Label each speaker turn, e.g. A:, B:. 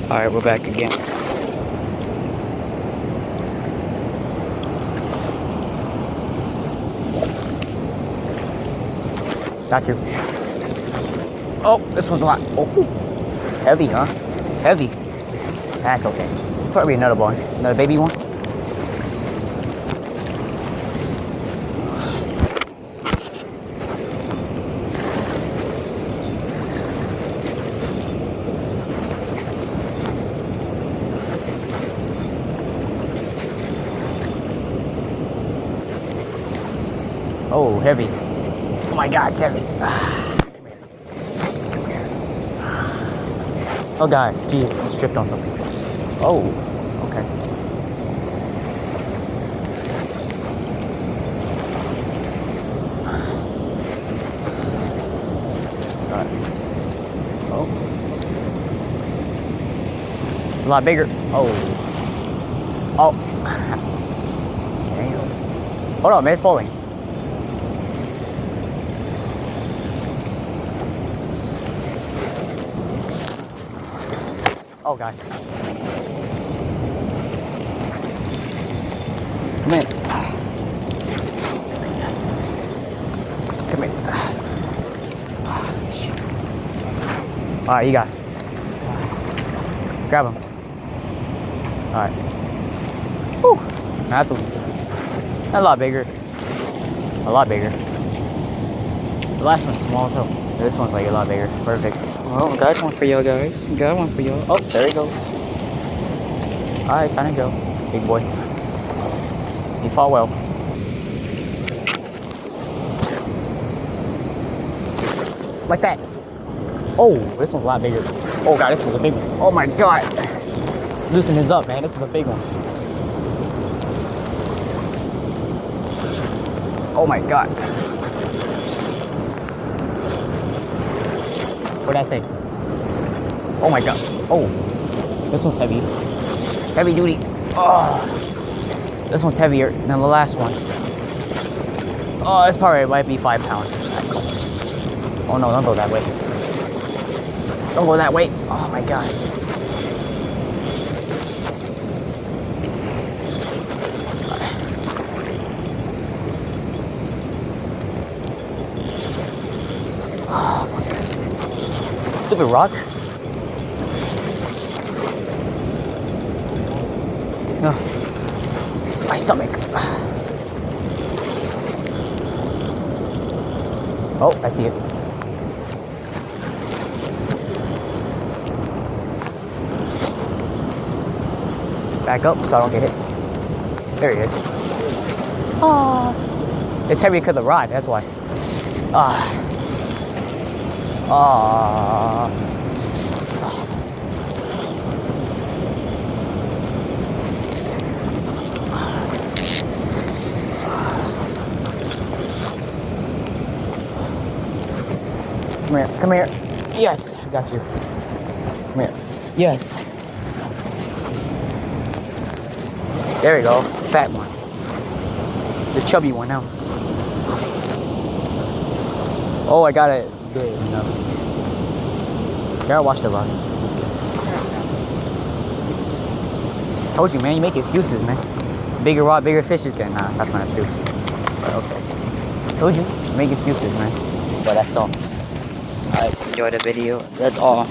A: Alright, we're back again. Got you. Oh, this one's a lot. Oh, heavy, huh? Heavy. That's okay. Probably another one. Another baby one. Oh, heavy. Oh my God, it's heavy. Come here. Come here. Oh God, geez, I stripped on something. Oh, okay. Alright. Oh. It's a lot bigger. Oh. Oh. There you go. Hold on, man, it's falling. Oh God. Come in. Come in. Shit. Alright, you got it. Grab him. Alright. Whew. That's a lot bigger. A lot bigger. The last one's small, so this one's like a lot bigger. Perfect. Well, got one for y'all guys. Got one for y'all. Oh, there he goes. Alright, time to go. Big boy. You fought well. Like that. Oh, this one's a lot bigger. Oh God, this one's a big one. Oh my God. Loosen this up, man. This is a big one. Oh my God. What did I say? Oh my God. Oh, this one's heavy. Heavy duty. Oh, this one's heavier than the last one. Oh, this probably might be 5 pounds. Oh no, don't go that way. Don't go that way. Oh my God. Oh my God. Stupid rock. No. My stomach. Oh, I see it. Back up so I don't get hit. There he is. Oh. It's heavy because of the rod, that's why. Come here, come here. Yes, I got you. Come here. Yes. There we go, fat one. The chubby one now. Oh, I got it good enough. Gotta watch the rod. Told you, man, you make excuses, man. Bigger rod, bigger fish is good. Nah, that's not true. But okay. Told you, make excuses, man. But that's all. Alright, enjoy the video. That's all.